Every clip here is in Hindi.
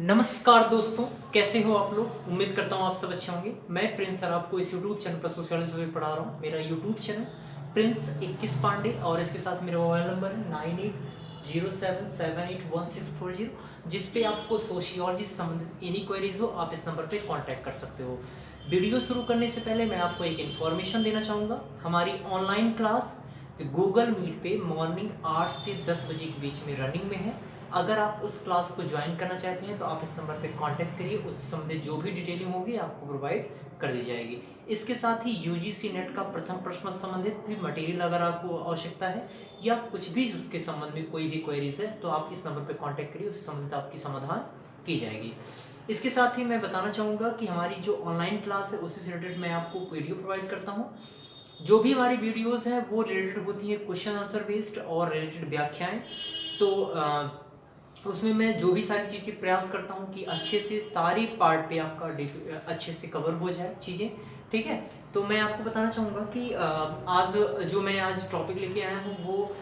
नमस्कार दोस्तों, कैसे हो आप लोग। उम्मीद करता हूँ आप सब अच्छे होंगे। मैं प्रिंस सर आपको इस यूट्यूब चैनल पर सोशलिज्म में पढ़ा रहा हूँ। मेरा यूट्यूब चैनल प्रिंस 21 पांडे और इसके साथ मेरा मोबाइल नंबर है 9807781640, जिस पे आपको सोशियोलॉजी से संबंधित एनी क्वेरीज हो आप इस नंबर पे कांटेक्ट कर सकते हो। वीडियो शुरू करने से पहले मैं आपको एक इन्फॉर्मेशन देना चाहूँगा। हमारी ऑनलाइन क्लास गूगल मीट पे मॉर्निंग 8 से 10 बजे के बीच में रनिंग में है। अगर आप उस क्लास को ज्वाइन करना चाहते हैं तो आप इस नंबर पे कांटेक्ट करिए, उससे संबंधित जो भी डिटेलिंग होगी आपको प्रोवाइड कर दी जाएगी। इसके साथ ही यूजीसी नेट का प्रथम प्रश्न संबंधित भी मटेरियल अगर आपको आवश्यकता है या कुछ भी उसके संबंध में कोई भी क्वेरीज है तो आप इस नंबर पे कांटेक्ट करिए, उससे संबंधित आपकी समाधान की जाएगी। इसके साथ ही मैं बताना चाहूँगा कि हमारी जो ऑनलाइन क्लास है उससे रिलेटेड मैं आपको वीडियो प्रोवाइड करता हूँ। जो भी हमारी वीडियोज़ हैं वो रिलेटेड होती हैं क्वेश्चन आंसर बेस्ड और रिलेटेड व्याख्याएँ। तो उसमें मैं जो भी सारी चीज़ें प्रयास करता हूँ कि अच्छे से सारी पार्ट पे आपका अच्छे से कवर हो जाए चीज़ें, ठीक है। तो मैं आपको बताना चाहूँगा कि आज जो मैं आज टॉपिक लेके आया हूँ वो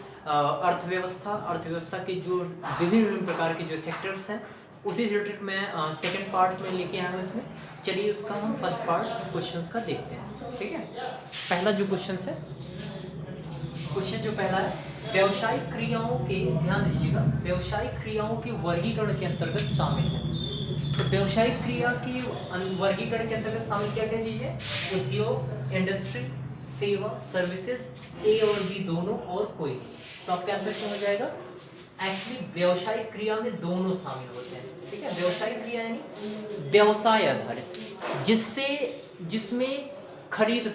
अर्थव्यवस्था के जो विभिन्न प्रकार के जो सेक्टर्स हैं उसी रिलेटेड मैं सेकंड पार्ट में लेके आया हूँ इसमें। चलिए उसका हम फर्स्ट पार्ट क्वेश्चंस का देखते हैं, ठीक है। पहला जो क्वेश्चन है, क्वेश्चन जो पहला है, व्यवसायिक क्रियाओं के, ध्यान दीजिएगा, व्यवसायिक क्रियाओं के वर्गीकरण के अंतर्गत शामिल है। तो व्यवसायिक क्रिया की वर्गीकरण के अंतर्गत शामिल क्या क्या चीजें? उद्योग, इंडस्ट्री, सेवा, सर्विसेज, ए और बी दोनों और कोई। तो आपका आंसर क्या हो जाएगा? एक्चुअली व्यवसायिक क्रिया में दोनों शामिल होते हैं, ठीक है। व्यवसायिक क्रिया यानी व्यवसाय आधारित, जिसमें खरीद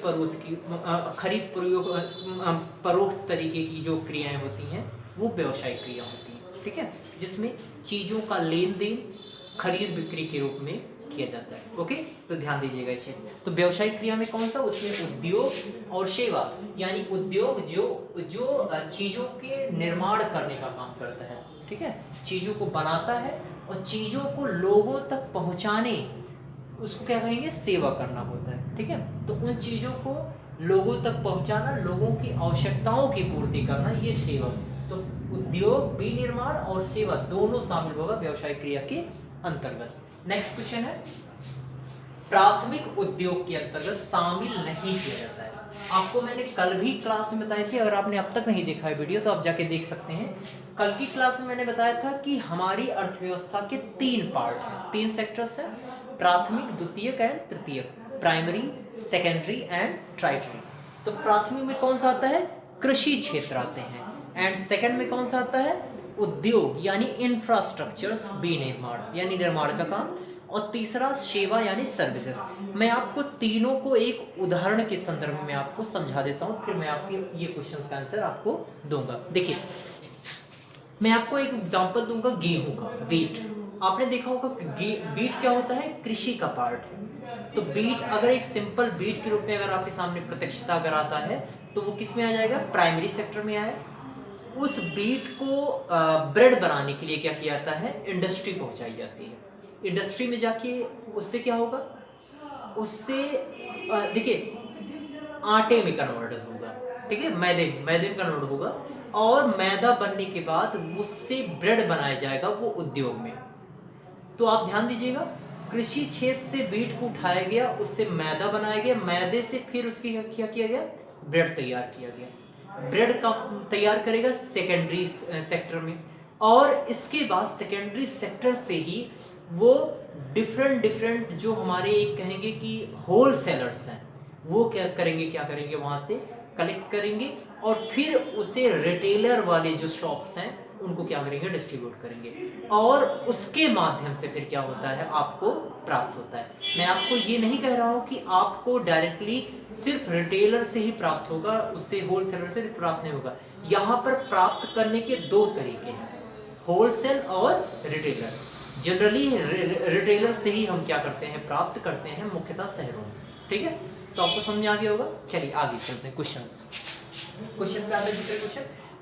परोक्त तरीके की जो क्रियाएं होती हैं वो व्यवसायिक क्रिया होती हैं, ठीक है। जिसमें चीज़ों का लेन देन खरीद बिक्री के रूप में किया जाता है, ओके। तो ध्यान दीजिएगा इस चीज़। तो व्यवसायिक क्रिया में कौन सा? उसमें उद्योग और सेवा, यानी उद्योग जो चीज़ों के निर्माण करने का काम करता है, ठीक है, चीज़ों को बनाता है और चीज़ों को लोगों तक पहुँचाने, उसको क्या कहेंगे? सेवा करना होता है, ठीक है। तो उन चीज़ों को लोगों तक पहुंचाना, लोगों की आवश्यकताओं की पूर्ति करना, ये सेवा। तो उद्योग, विनिर्माण और सेवा दोनों शामिल होगा व्यवसायिक क्रिया के अंतर्गत। नेक्स्ट क्वेश्चन है, प्राथमिक उद्योग के अंतर्गत शामिल नहीं किया जाता है। आपको मैंने कल भी क्लास में बताए थे, अगर आपने अब तक नहीं देखा है वीडियो तो आप जाके देख सकते हैं। कल की क्लास में मैंने बताया था कि हमारी अर्थव्यवस्था के 3 पार्ट हैं, 3 सेक्टर्स हैं, प्राथमिक, द्वितीयक एंड तृतीयक, प्राइमरी, सेकेंडरी एंड टर्शियरी। तो प्राथमिक में कौन सा आता है? कृषि क्षेत्र आते हैं। एंड सेकंड में कौन सा आता है? उद्योग यानी इंफ्रास्ट्रक्चर्स, विनिर्माण यानी निर्माण का काम। और तीसरा सेवा यानी सर्विसेज। मैं आपको तीनों को एक उदाहरण के संदर्भ में आपको समझा देता हूं, फिर मैं आपके ये क्वेश्चंस का आंसर आपको दूंगा। देखिए, मैं आपको एक एग्जांपल दूंगा गेहूं का, वीट। आपने देखा होगा बीट क्या होता है? कृषि का पार्ट है। तो बीट अगर एक सिंपल बीट के रूप में अगर आपके सामने प्रत्यक्षता अगर आता है तो वो किस में आ जाएगा? प्राइमरी सेक्टर में आया। उस बीट को ब्रेड बनाने के लिए क्या किया जाता है? इंडस्ट्री पहुंचाई जाती है। इंडस्ट्री में जाके उससे क्या होगा? उससे देखिए आटे में कन्वर्ट होगा, ठीक है, मैदे में कन्वर्ट होगा और मैदा बनने के बाद उससे ब्रेड बनाया जाएगा वो उद्योग में। तो आप ध्यान दीजिएगा, कृषि क्षेत्र से बीट को उठाया गया, उससे मैदा बनाया गया, मैदे से फिर उसकी क्या किया गया? ब्रेड तैयार किया गया। ब्रेड का तैयार करेगा सेकेंडरी सेक्टर में, और इसके बाद सेकेंडरी सेक्टर से ही वो डिफरेंट जो हमारे एक कहेंगे कि होल सेलर्स हैं वो क्या करेंगे वहाँ से कलेक्ट करेंगे और फिर उसे रिटेलर वाले जो शॉप्स हैं उनको क्या करेंगे? डिस्ट्रीब्यूट करेंगे, और उसके माध्यम से फिर क्या होता है? आपको प्राप्त होता है। मैं आपको ये नहीं कह रहा हूँ कि आपको डायरेक्टली सिर्फ रिटेलर से ही प्राप्त होगा, उससे होलसेलर से प्राप्त नहीं होगा। यहाँ पर प्राप्त करने के 2 तरीके हैं, होलसेल और रिटेलर। जनरली रिटेलर से ही हम क्या करते हैं? प्राप्त करते हैं, मुख्यतः शहरों में, ठीक है। तो आपको समझ आ गया होगा। चलिए आगे चलते हैं क्वेश्चन पे आते हैं। दूसरे क्वेश्चन,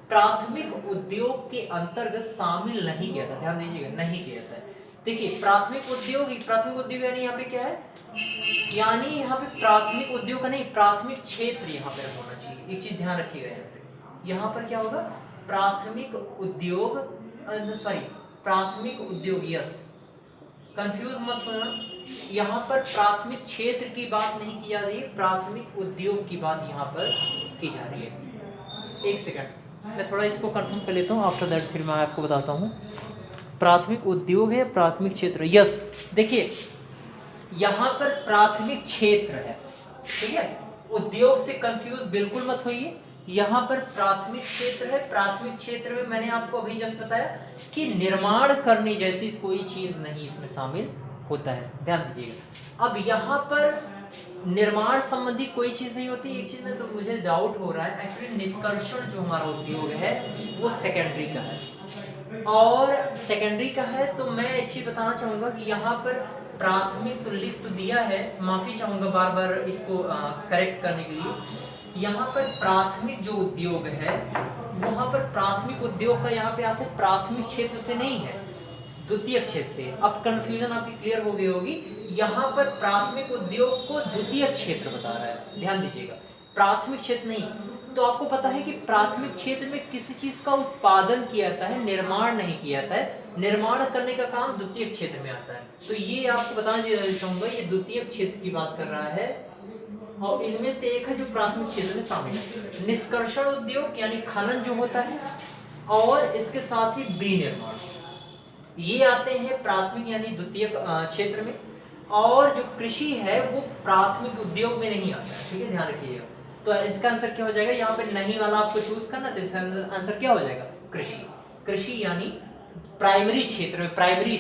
प्राथमिक उद्योग के अंतर्गत शामिल नहीं किया था। ध्यान दीजिएगा, नहीं किया था। देखिए प्राथमिक उद्योग यानी यहाँ पे क्या है? यानी यहाँ पे प्राथमिक उद्योग का नहीं, प्राथमिक क्षेत्र यहाँ पे होना चाहिए। एक चीज ध्यान रखिएगा, यहाँ पर क्या होगा? प्राथमिक उद्योग, यस, कंफ्यूज मत होना, यहाँ पर प्राथमिक क्षेत्र की बात नहीं की जा रही है, प्राथमिक उद्योग की बात यहाँ पर की जा रही है। एक सेकंड मैं थोड़ा इसको कंफर्म कर लेता हूँ, आफ्टर दैट फिर मैं आपको बताता हूँ। प्राथमिक उद्योग है, प्राथमिक क्षेत्र, यस। देखिए यहाँ पर प्राथमिक क्षेत्र है, ठीक है, उद्योग से कंफ्यूज बिल्कुल मत होइए। यहाँ पर प्राथमिक क्षेत्र है, प्राथमिक क्षेत्र में मैंने आपको अभी जस्ट बताया कि निर्माण करने जैसी कोई चीज नहीं इसमें शामिल होता है, ध्यान दीजिएगा। अब यहाँ पर निर्माण संबंधी कोई चीज नहीं होती। एक चीज में तो मुझे डाउट हो रहा है, एक्चुअली निष्कर्षण जो हमारा उद्योग है वो सेकेंडरी का है, और सेकेंडरी का है तो मैं एक चीज बताना चाहूंगा कि यहाँ पर प्राथमिक तो लिख तो दिया है, माफी चाहूंगा बार बार इसको करेक्ट करने के लिए। यहाँ पर प्राथमिक जो उद्योग है वहां पर प्राथमिक उद्योग का यहाँ पे आ सकता प्राथमिक क्षेत्र से नहीं है, द्वितीय क्षेत्र से। अब कंफ्यूजन आपकी क्लियर हो गई होगी। यहाँ पर प्राथमिक उद्योग को द्वितीय क्षेत्र बता रहा है, ध्यान दीजिएगा, प्राथमिक क्षेत्र नहीं। तो आपको पता है कि प्राथमिक क्षेत्र में किसी चीज का उत्पादन किया जाता है, निर्माण नहीं किया जाता है। निर्माण करने का काम द्वितीय क्षेत्र में आता है। तो ये आपको बताना चाहूंगा, ये द्वितीय क्षेत्र की बात कर रहा है, और इनमें से एक है जो प्राथमिक क्षेत्र में शामिल है, निष्कर्षण उद्योग यानी खनन जो होता है, और इसके साथ ही विनिर्माण, ये आते हैं प्राथमिक यानी द्वितीय क्षेत्र में। और जो कृषि है वो प्राथमिक उद्योग में नहीं आता है, ठीक है, ध्यान रखिएगा। तो इसका आंसर क्या हो जाएगा, यहाँ पे नहीं वाला आपको चूज करना, तो इसका आंसर क्या हो जाएगा, कृषि। कृषि यानी प्राइमरी क्षेत्र में, प्राइमरी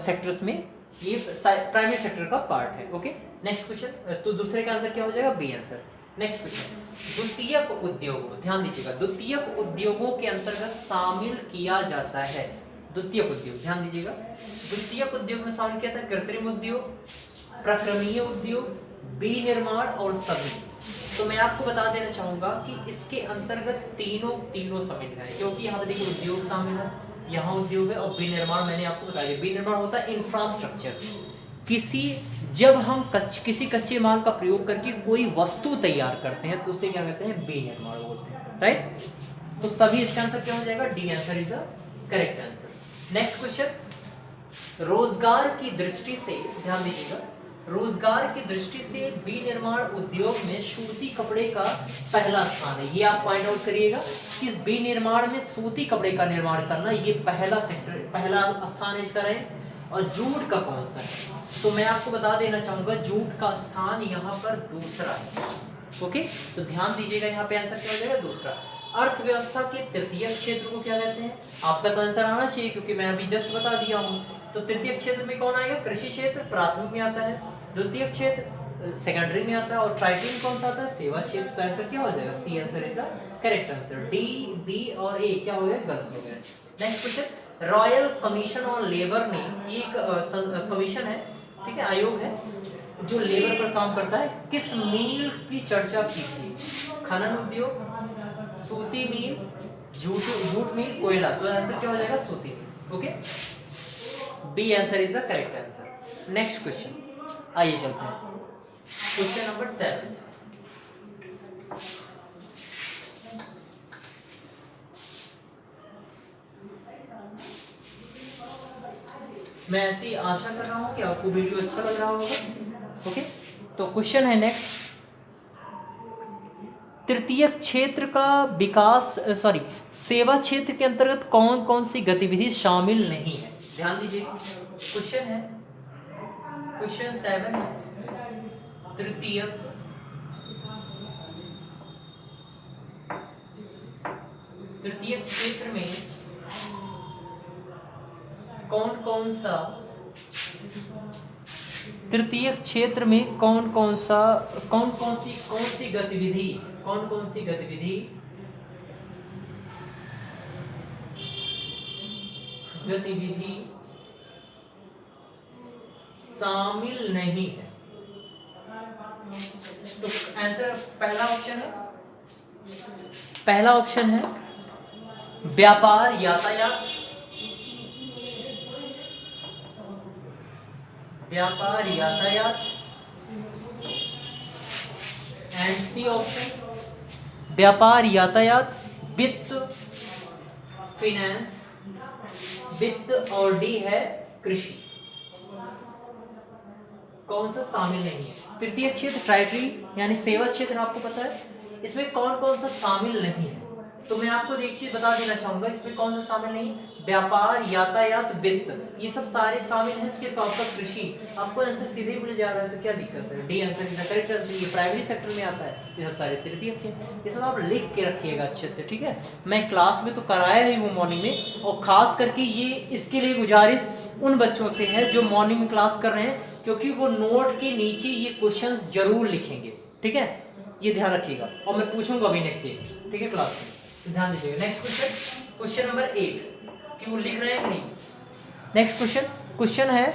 सेक्टर्स में ये प्राइमरी सेक्टर का पार्ट है। Okay, next question. तो दूसरे का आंसर क्या हो जाएगा, बी आंसर। नेक्स्ट क्वेश्चन, द्वितीयक उद्योग, ध्यान दीजिएगा, द्वितीयक उद्योगों के अंतर्गत शामिल किया जाता है। द्वितीयक उद्योग, ध्यान दीजिएगा, द्वितीयक उद्योग में शामिल किया था कृत्रिम उद्योग, प्रक्रमीय उद्योग, विनिर्माण और सभी। तो मैं आपको बता देना चाहूंगा कि इसके अंतर्गत तीनों शामिल है, क्योंकि यहाँ पे देखिए उद्योग शामिल है, यहाँ उद्योग है, और विनिर्माण मैंने आपको बता दिया। विनिर्माण होता है इंफ्रास्ट्रक्चर, जब हम किसी कच्चे माल का प्रयोग करके कोई वस्तु तैयार करते हैं तो उसे क्या कहते हैं, विनिर्माण बोलते हैं, राइट। तो सभी इसका आंसर क्या हो जाएगा, D answer is the correct answer. Next question, रोजगार की दृष्टि से, ध्यान दीजिएगा, रोजगार की दृष्टि से विनिर्माण उद्योग में सूती कपड़े का पहला स्थान है। ये आप पॉइंट आउट करिएगा कि विनिर्माण में सूती कपड़े का निर्माण करना ये पहला सेक्टर, पहला स्थान है इसका रहे। और जूट का कौन सा है, तो मैं आपको बता देना चाहूंगा जूट का स्थान यहाँ पर दूसरा है। ओके, तो ध्यान दीजिएगा, यहाँ पे आंसर क्या हो जाएगा, दूसरा। अर्थव्यवस्था के तृतीय क्षेत्र को क्या कहते हैं, आपका तो आंसर आना चाहिए क्योंकि मैं अभी जस्ट बता दिया हूँ। तो तृतीय क्षेत्र में कौन आएगा, कृषि क्षेत्र प्राथमिक में आता है, द्वितीय क्षेत्र सेकेंडरी में आता है, और ट्राइटिन कौन सा आता है, सेवा क्षेत्र। तो आंसर क्या हो जाएगा, C answer is the correct answer. D, B और ए क्या हो गया, गलत हो गया। Next question, Royal Commission on Labour ने एक कमीशन है, ठीक है, आयोग है जो लेबर पर काम करता है, किस मील की चर्चा की थी, खनन उद्योग, सूती मील, जूट मील, कोयला। तो आंसर क्या हो जाएगा, सूती mill. Okay, B answer is the correct answer. Next question, आइए चलते हैं क्वेश्चन नंबर 7। मैं ऐसी आशा कर रहा हूं कि आपको वीडियो अच्छा लग रहा होगा। ओके, तो क्वेश्चन है नेक्स्ट, तृतीय क्षेत्र का विकास, सेवा क्षेत्र के अंतर्गत कौन कौन सी गतिविधि शामिल नहीं है। ध्यान दीजिए, क्वेश्चन है, क्वेश्चन 7 है, तृतीय क्षेत्र में कौन कौन सा, तृतीय क्षेत्र में कौन सी गतिविधि शामिल नहीं है। तो आंसर पहला ऑप्शन है व्यापार यातायात, एंड सी ऑप्शन व्यापार यातायात, वित्त फाइनेंस, वित्त, और डी है कृषि। कौन सा शामिल नहीं है? तृतीय क्षेत्र ट्राइटरी यानी सेवा क्षेत्र आपको पता है, इसमें कौन कौन सा शामिल नहीं है? तो मैं आपको एक चीज बता देना चाहूंगा, इसमें कौन सा शामिल नहीं? व्यापार, यातायात, वित्त, ये सब सारे शामिल हैं। सिर्फ आपका कृषि, आपको आंसर सीधे मिल जा रहा है, तो क्या दिक्कत है? D answer is the correct answer. ये प्राइमरी सेक्टर में आता है, ये सब सारे तृतीयक हैं। ये सब आप लिख के रखिएगा अच्छे से, ठीक है? मैं क्लास में तो कराया ही हूँ मॉर्निंग में, और खास करके ये इसके लिए गुजारिश उन बच्चों से है जो मॉर्निंग में क्लास कर रहे हैं, क्योंकि वो नोट के नीचे ये क्वेश्चंस जरूर लिखेंगे, ठीक है? ये ध्यान रखिएगा, और मैं पूछूंगा अभी नेक्स्ट डे, ठीक है, क्लास में, तो ध्यान दीजिएगा। नेक्स्ट क्वेश्चन, क्वेश्चन नंबर 8, कि वो लिख रहे हैं कि नहीं? नेक्स्ट क्वेश्चन है,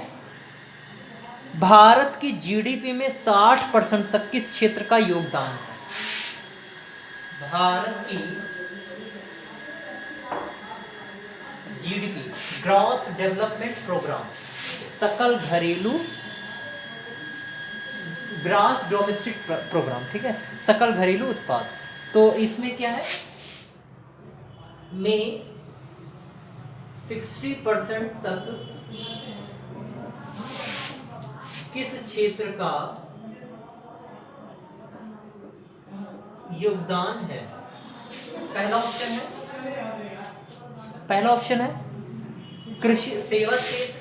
भारत की जीडीपी में 60% तक किस क्षेत्र का योगदान है? भारत की जीडीपी, ग्रॉस डेवलपमेंट प्रोग्राम, सकल घरेलू, ग्रॉस डोमेस्टिक प्रोग्राम, ठीक है, सकल घरेलू उत्पाद। तो इसमें क्या है, में 60% तक किस क्षेत्र का योगदान है? पहला ऑप्शन है कृषि सेवा क्षेत्र,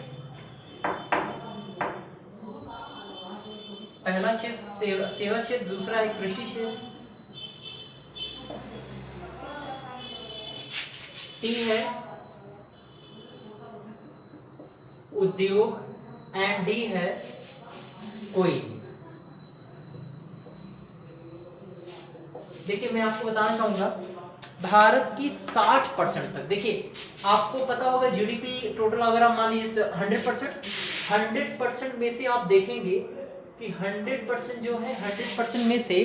पहला क्षेत्र सेवा क्षेत्र, दूसरा है कृषि क्षेत्र, सी है उद्योग, एंड डी है कोई। देखिए मैं आपको बताना चाहूंगा, भारत की 60% तक, देखिए आपको पता होगा जीडीपी टोटल अगर आप मान लीजिए 100% में से आप देखेंगे कि 100% जो है 100% में से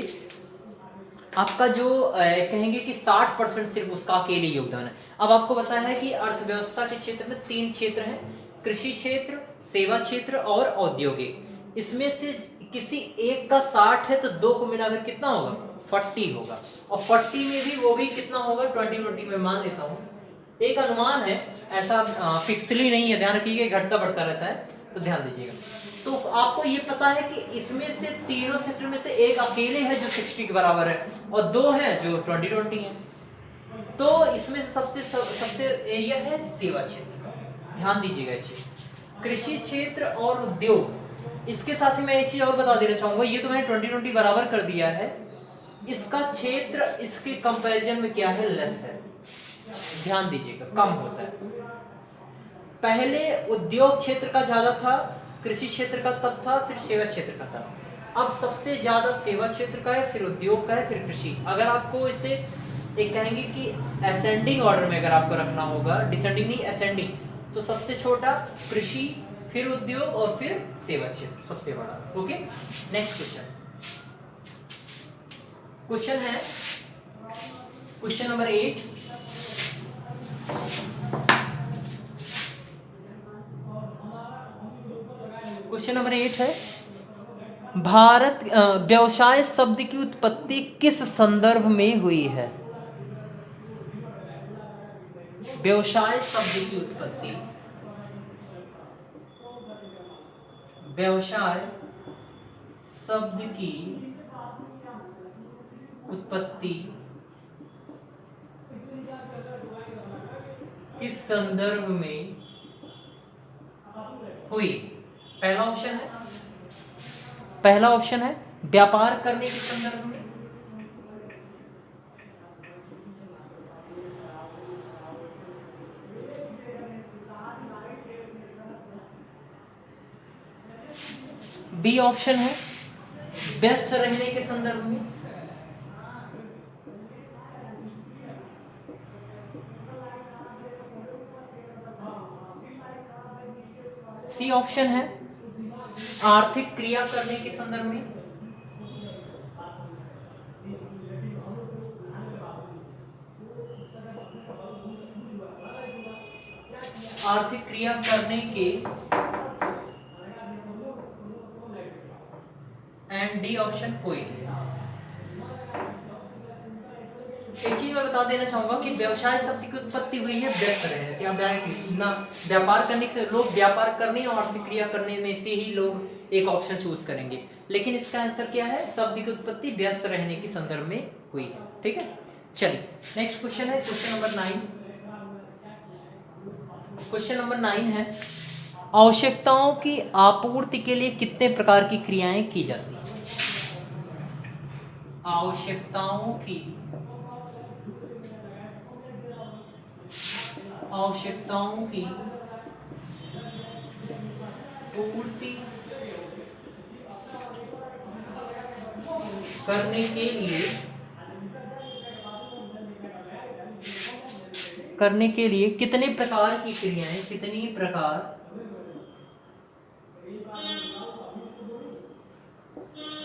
आपका जो कहेंगे कि 60% सिर्फ उसका अकेले योगदान है। अब आपको पता है कि अर्थव्यवस्था के क्षेत्र में 3 क्षेत्र हैं, कृषि क्षेत्र, सेवा क्षेत्र और औद्योगिक। इसमें से किसी एक का 60 है तो दो को मिलाकर कितना होगा? 40 होगा, और 40 में भी वो भी कितना होगा? 20 में मान लेता हूँ, एक अनुमान है, ऐसा फिक्सली नहीं है, ध्यान रखिएगा, घटता बढ़ता रहता है, तो ध्यान दीजिएगा। तो आपको ये पता है कि इसमें से तीनों सेक्टर में से एक अकेले है जो 60 के बराबर है, और दो है जो 20 है। तो इसमें से सबसे एरिया है सेवा क्षेत्र, ध्यान दीजिएगा ये चीज। कृषि क्षेत्र और उद्योग, इसके साथ ही मैं एक चीज और बता देना चाहूंगा, ये तो मैंने 20 बराबर कर दिया है, इसका क्षेत्र इसके कंपैरिजन में क्या है? लेस है, ध्यान दीजिएगा, कम होता है। पहले उद्योग क्षेत्र का ज्यादा था, कृषि क्षेत्र का तब था, फिर सेवा क्षेत्र का था। अब सबसे ज्यादा सेवा क्षेत्र का है, फिर उद्योग का है, फिर कृषि। अगर आपको इसे एक कहेंगे कि असेंडिंग ऑर्डर में अगर आपको रखना होगा, डिसेंडिंग नहीं असेंडिंग, तो सबसे छोटा कृषि, फिर उद्योग और फिर सेवा क्षेत्र सबसे बड़ा। ओके, नेक्स्ट क्वेश्चन है क्वेश्चन नंबर 8। क्वेश्चन नंबर 8 है, भारत व्यवसाय शब्द की उत्पत्ति किस संदर्भ में हुई है? व्यवसाय शब्द की उत्पत्ति, व्यवसाय शब्द की उत्पत्ति किस संदर्भ में हुई? पहला ऑप्शन है व्यापार करने के संदर्भ में, बी ऑप्शन है व्यस्त रहने के संदर्भ में, सी ऑप्शन है आर्थिक क्रिया करने के संदर्भ में, आर्थिक क्रिया करने के, एंड डी ऑप्शन कोई। एक चीज मैं बता बता देना चाहूंगा कि व्यवसाय शब्द की उत्पत्ति हुई है व्यस्त रहने से। आप डायरेक्टली ना व्यापार करने से, लोग व्यापार करने और आर्थिक क्रिया करने में से ही लोग एक ऑप्शन चूज करेंगे, लेकिन इसका आंसर क्या है, शब्द की उत्पत्ति व्यस्त रहने के संदर्भ में हुई है। ठीक है, चलिए नेक्स्ट क्वेश्चन है क्वेश्चन नंबर 9। क्वेश्चन नंबर 9 है आवश्यकताओं की आपूर्ति के लिए कितने प्रकार की क्रियाएं की जाती हैं। आवश्यकताओं की पूर्ति करने के लिए कितने प्रकार की क्रियाएं, कितनी प्रकार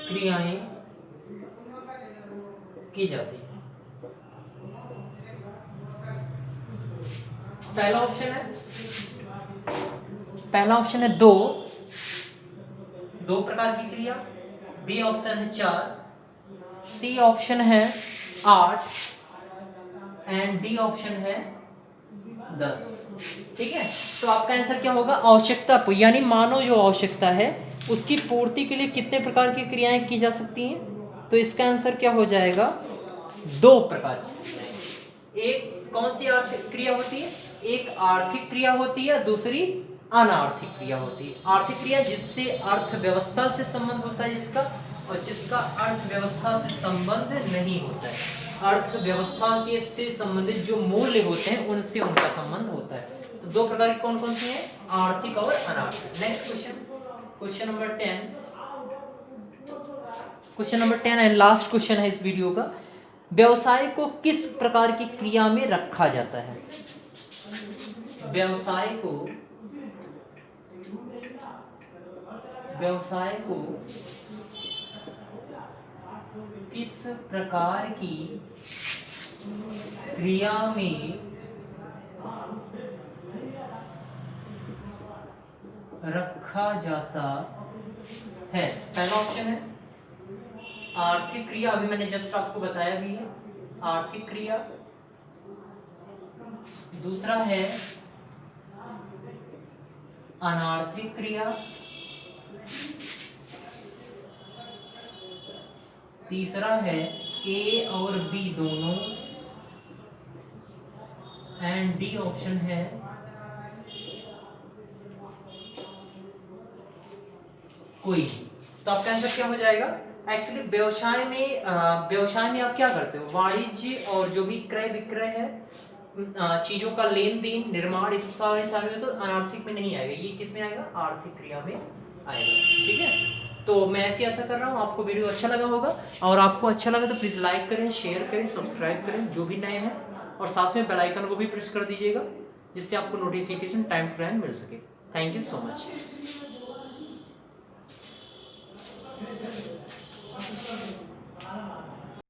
क्रियाएं की जाती है। पहला ऑप्शन है दो प्रकार की क्रिया, बी ऑप्शन है 4, सी ऑप्शन है 8 एंड डी ऑप्शन है 10। ठीक है, तो आपका आंसर क्या होगा, आवश्यकता यानी मानव जो आवश्यकता है उसकी पूर्ति के लिए कितने प्रकार की क्रियाएं की जा सकती हैं। तो इसका आंसर क्या हो जाएगा, 2 प्रकार की। एक कौन सी आर्थिक क्रिया होती है, एक आर्थिक क्रिया होती है, दूसरी अनार्थिक क्रिया होती है। आर्थिक क्रिया जिससे अर्थव्यवस्था से संबंध होता है जिसका, और जिसका अर्थव्यवस्था से संबंध नहीं होता है। अर्थव्यवस्था के से संबंधित जो मूल्य होते हैं उनसे उनका संबंध होता है। तो 2 प्रकार की कौन कौन सी हैं, आर्थिक और अनार्थिक। Next question number 10। Question number 10 and last question है इस वीडियो का। व्यवसाय को किस प्रकार की क्रिया में रखा जाता है। व्यवसाय को किस प्रकार की क्रिया में रखा जाता है। पहला ऑप्शन है आर्थिक क्रिया, अभी मैंने जस्ट आपको बताया भी है, आर्थिक क्रिया। दूसरा है अनार्थिक क्रिया। तीसरा है ए और बी दोनों एंड डी ऑप्शन है कोई। तो आपका आंसर क्या हो जाएगा, एक्चुअली व्यवसाय में आप क्या करते हो, वाणिज्य और जो भी क्रय विक्रय है, चीजों का लेन देन, निर्माण, इस सारे में तो अनार्थिक में नहीं आएगा, ये किस में आएगा, आर्थिक क्रिया में आएगा। ठीक है, तो मैं ऐसी आशा कर रहा हूँ आपको वीडियो अच्छा लगा होगा, और आपको अच्छा लगा तो प्लीज़ लाइक करें, शेयर करें, सब्सक्राइब करें जो भी नए हैं, और साथ में बेल आइकन को भी प्रेस कर दीजिएगा जिससे आपको नोटिफिकेशन टाइम टू टाइम मिल सके। Thank you so much.